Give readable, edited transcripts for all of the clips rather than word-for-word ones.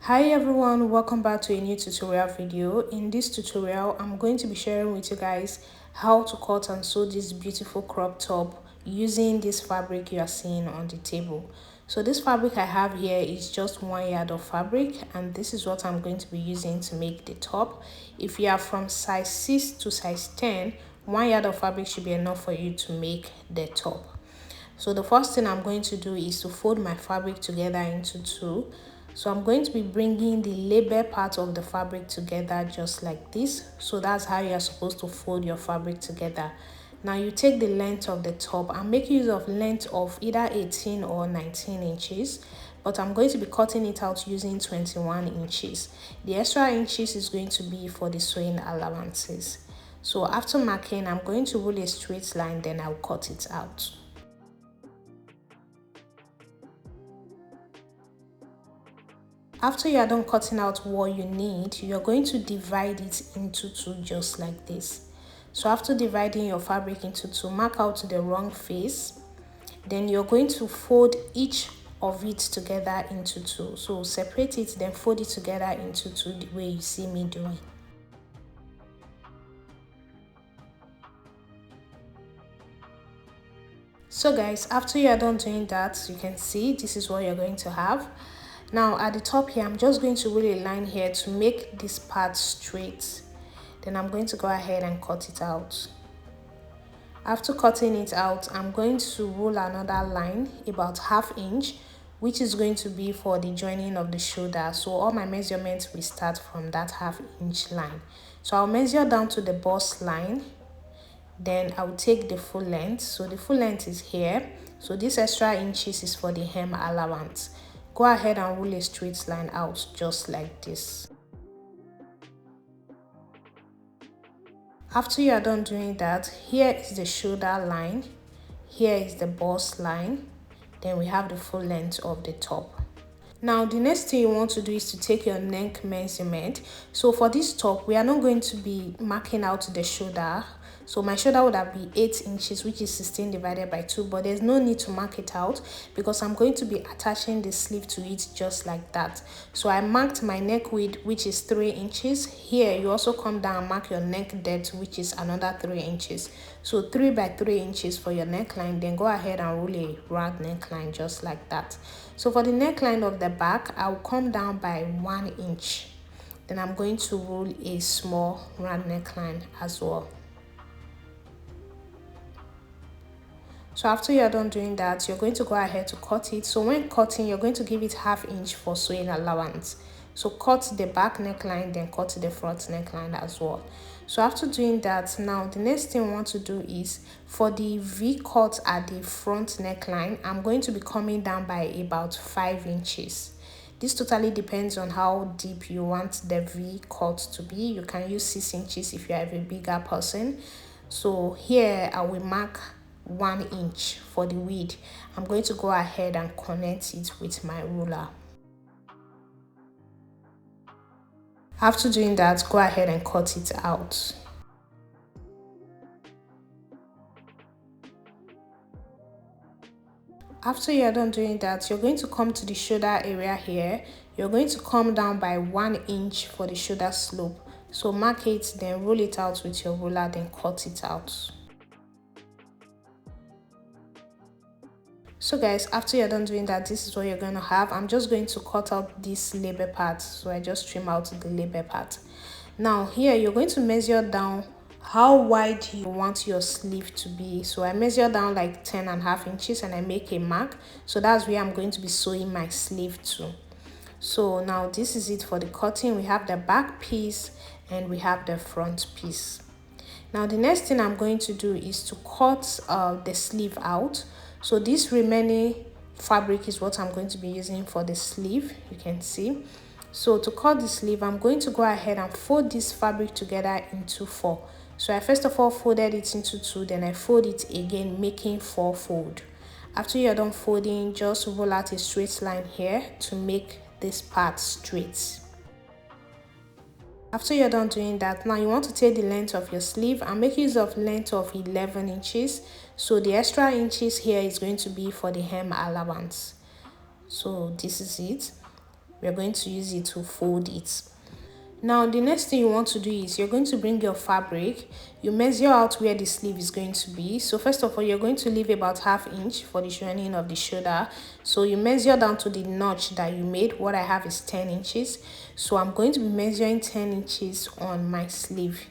Hi everyone, welcome back to a new tutorial video. In this tutorial, I'm going to be sharing with you guys how to cut and sew this beautiful crop top using this fabric you are seeing on the table. So this fabric I have here is just 1 yard of fabric, and this is what I'm going to be using to make the top. If you are from size 6 to size 10, 1 yard of fabric should be enough for you to make the top. So the first thing I'm going to do is to fold my fabric together into two. So I'm going to be bringing the label part of the fabric together just like this. So that's how you're supposed to fold your fabric together. Now you take the length of the top and make use of length of either 18 or 19 inches. But I'm going to be cutting it out using 21 inches. The extra inches is going to be for the sewing allowances. So after marking, I'm going to roll a straight line, then I'll cut it out. After you are done cutting out what you need, you're going to divide it into two just like this. So after dividing your fabric into two, mark out the wrong face. Then you're going to fold each of it together into two. So separate it, then fold it together into two the way you see me doing. So guys, after you are done doing that, you can see this is what you're going to have. Now at the top here, I'm just going to roll a line here to make this part straight. Then I'm going to go ahead and cut it out. After cutting it out, I'm going to roll another line about 1/2 inch, which is going to be for the joining of the shoulder. So all my measurements will start from that 1/2 inch line. So I'll measure down to the bust line. Then I'll take the full length. So the full length is here. So this extra inches is for the hem allowance. Go ahead and roll a straight line out just like this. After you are done doing that, here is the shoulder line, here is the bust line, then we have the full length of the top. Now the next thing you want to do is to take your neck measurement. So for this top, we are not going to be marking out the shoulder. So my shoulder would have been 8 inches, which is 16 divided by 2, but there's no need to mark it out because I'm going to be attaching the sleeve to it just like that. So I marked my neck width, which is 3 inches. Here you also come down and mark your neck depth, which is another 3 inches. So 3 by 3 inches for your neckline. Then go ahead and roll a round neckline just like that. So for the neckline of the back, I'll come down by 1 inch. Then I'm going to roll a small round neckline as well. So after you're done doing that, you're going to go ahead to cut it. So when cutting, you're going to give it 1/2 inch for sewing allowance. So cut the back neckline, then cut the front neckline as well. So after doing that, now the next thing I want to do is for the V cut at the front neckline, I'm going to be coming down by about 5 inches. This totally depends on how deep you want the V cut to be. You can use 6 inches if you are a bigger person. So here I will mark 1 inch for the width. I'm going to go ahead and connect it with my ruler. After doing that, go ahead and cut it out. After you're done doing that, you're going to come to the shoulder area here. You're going to come down by 1 inch for the shoulder slope. So mark it, then roll it out with your ruler, then cut it out. So guys, after you're done doing that, this is what you're going to have. I'm just going to cut out this label part. So I just trim out the label part. Now here, you're going to measure down how wide you want your sleeve to be. So I measure down like 10.5 inches and I make a mark. So that's where I'm going to be sewing my sleeve to. So now this is it for the cutting. We have the back piece and we have the front piece. Now the next thing I'm going to do is to cut the sleeve out. So this remaining fabric is what I'm going to be using for the sleeve, you can see. So to cut the sleeve, I'm going to go ahead and fold this fabric together into 4. So I first of all folded it into 2, then I fold it again, making 4 fold. After you're done folding, just roll out a straight line here to make this part straight. After you're done doing that, now you want to take the length of your sleeve and make use of length of 11 inches. So the extra inches here is going to be for the hem allowance. So this is it. we're going to use it to fold it. Now the next thing you want to do is you're going to bring your fabric, you measure out where the sleeve is going to be. So first of all, you're going to leave about ½ inch for the joining of the shoulder. So you measure down to the notch that you made. What I have is 10 inches. So I'm going to be measuring 10 inches on my sleeve.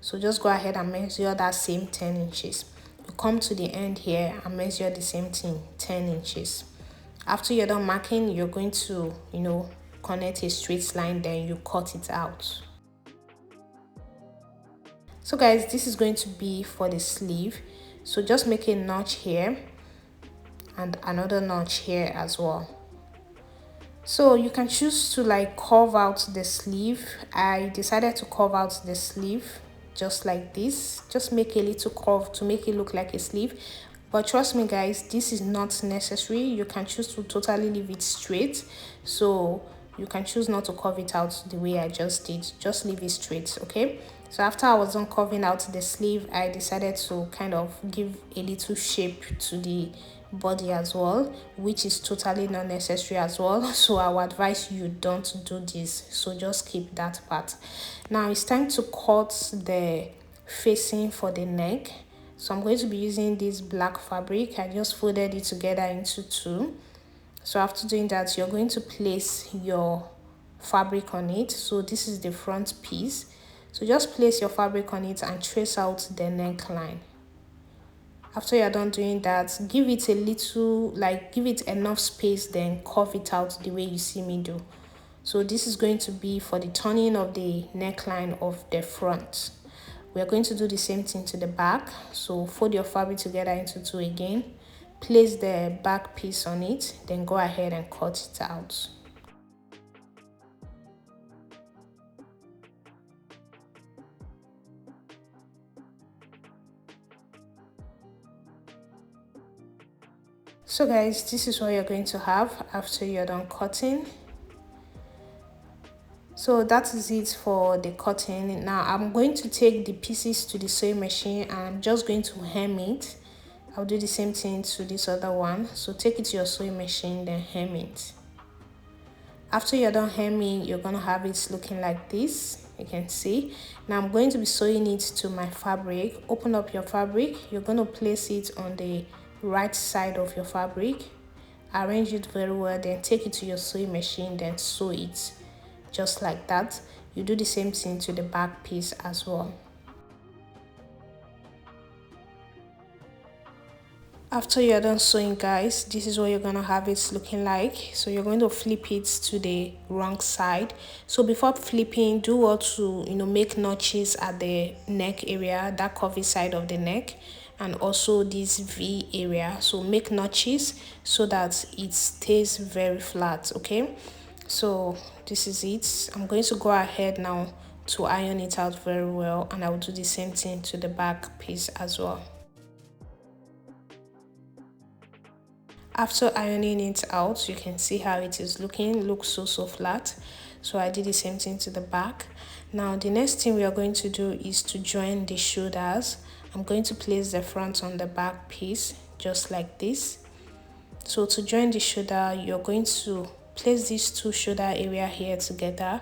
So just go ahead and measure that same 10 inches. You come to the end here and measure the same thing, 10 inches. After you're done marking, you're going to, connect a straight line, then you cut it out. So guys, this is going to be for the sleeve. So just make a notch here and another notch here as well. So you can choose to curve out the sleeve. I decided to curve out the sleeve just like this. Just make a little curve to make it look like a sleeve. But trust me guys, this is not necessary. You can choose to totally leave it straight. So you can choose not to curve it out the way I just did. Just leave it straight, okay? So after I was done curving out the sleeve, I decided to kind of give a little shape to the body as well, which is totally not necessary as well. So I would advise you don't do this. So just keep that part. Now it's time to cut the facing for the neck. So I'm going to be using this black fabric. I just folded it together into two. So after doing that, you're going to place your fabric on it. So this is the front piece. So just place your fabric on it and trace out the neckline. After you're done doing that, give it a little, give it enough space, then curve it out the way you see me do. So this is going to be for the turning of the neckline of the front. We're going to do the same thing to the back. So fold your fabric together into two again. Place the back piece on it, then go ahead and cut it out. So guys, this is what you're going to have after you're done cutting. So that is it for the cutting. Now I'm going to take the pieces to the sewing machine and I'm just going to hem it. I'll do the same thing to this other one. So take it to your sewing machine, then hem it. After you're done hemming, you're going to have it looking like this. You can see. Now I'm going to be sewing it to my fabric. Open up your fabric. You're going to place it on the right side of your fabric. Arrange it very well, then take it to your sewing machine, then sew it just like that. You do the same thing to the back piece as well. After you're done sewing guys, this is what you're gonna have it looking like. So you're going to flip it to the wrong side. So before flipping, do what to make notches at the neck area, that curvy side of the neck, and also this V area. So make notches so that it stays very flat, okay? So this is it. I'm going to go ahead now to iron it out very well, and I will do the same thing to the back piece as well. After ironing it out, you can see how it is looking. It looks so flat. So I did the same thing to the back. Now the next thing we are going to do is to join the shoulders. I'm going to place the front on the back piece just like this. So to join the shoulder, you're going to place these two shoulder area here together.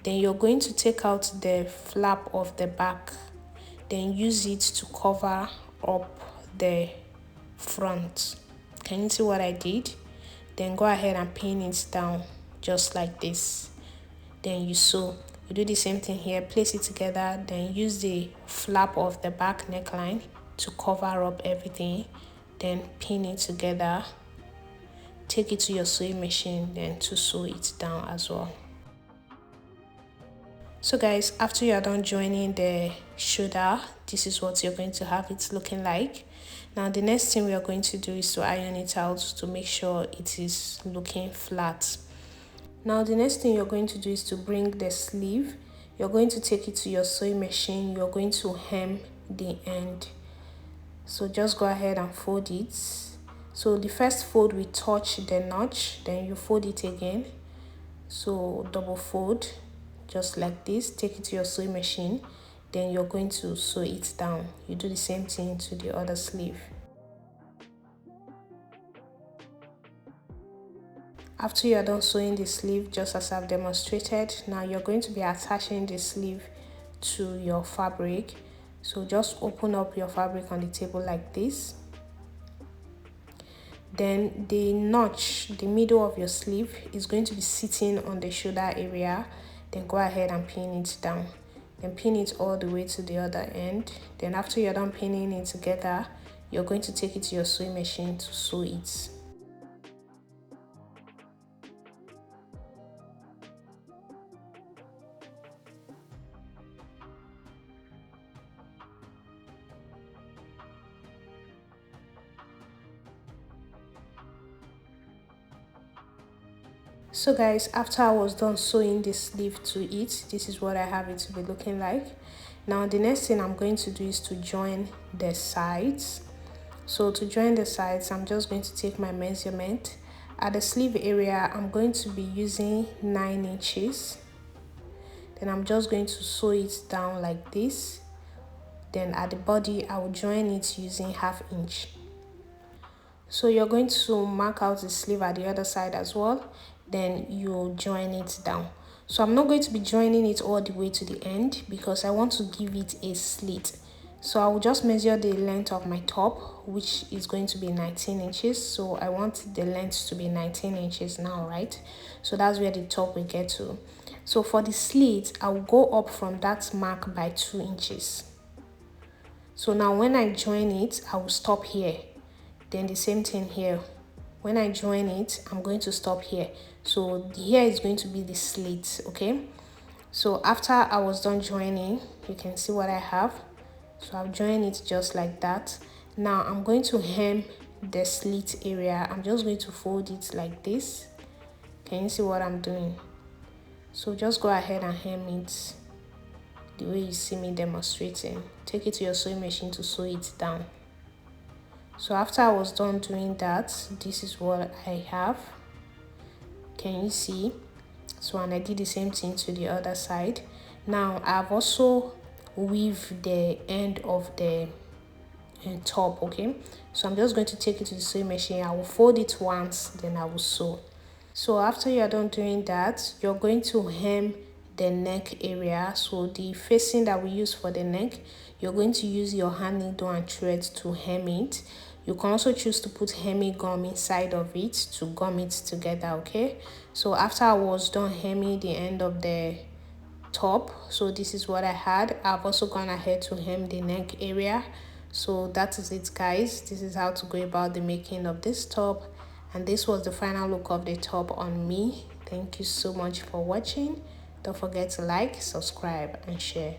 Then you're going to take out the flap of the back, then use it to cover up the front. Can you see what I did? Then go ahead and pin it down just like this. Then you sew. You do the same thing here. Place it together. Then use the flap of the back neckline to cover up everything. Then pin it together. Take it to your sewing machine. Then to sew it down as well. So guys, after you are done joining the shoulder, this is what you're going to have it looking like. Now the next thing we are going to do is to iron it out to make sure it is looking flat. Now the next thing you're going to do is to bring the sleeve. You're going to take it to your sewing machine. You're going to hem the end. So just go ahead and fold it. So the first fold will touch the notch, then you fold it again. So double fold just like this. Take it to your sewing machine. Then you're going to sew it down. You do the same thing to the other sleeve. After you're done sewing the sleeve, just as I've demonstrated, now you're going to be attaching the sleeve to your fabric. So just open up your fabric on the table like this. Then the notch, the middle of your sleeve, is going to be sitting on the shoulder area. Then go ahead and pin it down. Then pin it all the way to the other end. Then after you're done pinning it together, you're going to take it to your sewing machine to sew it. So guys, after I was done sewing the sleeve to it, this is what I have it to be looking like. Now the next thing I'm going to do is to join the sides. So to join the sides, I'm just going to take my measurement. At the sleeve area, I'm going to be using 9 inches. Then I'm just going to sew it down like this. Then at the body, I will join it using 1/2 inch. So you're going to mark out the sleeve at the other side as well. Then you'll join it down. So I'm not going to be joining it all the way to the end because I want to give it a slit. So I will just measure the length of my top, which is going to be 19 inches. So I want the length to be 19 inches now, right? So that's where the top will get to. So for the slit, I will go up from that mark by 2 inches. So now when I join it, I will stop here. Then the same thing here. When I join it, I'm going to stop here. So here is going to be the slit, okay? So after I was done joining, you can see what I have. So I've joined it just like that. Now I'm going to hem the slit area. I'm just going to fold it like this. Can you see what I'm doing? So just go ahead and hem it the way you see me demonstrating. Take it to your sewing machine to sew it down. So after I was done doing that, this is what I have. Can you see? So and I did the same thing to the other side. Now I've also weaved the end of the top, okay? So I'm just going to take it to the sewing machine. I will fold it once, then I will sew. So after you're done doing that, you're going to hem the neck area. So the facing that we use for the neck, you're going to use your hand needle and thread to hem it. You can also choose to put hemming gum inside of it to gum it together, okay? So after I was done hemming the end of the top, so this is what I had. I've also gone ahead to hem the neck area. So that is it, guys. This is how to go about the making of this top, and this was the final look of the top on me. Thank you so much for watching. Don't forget to like, subscribe, and share.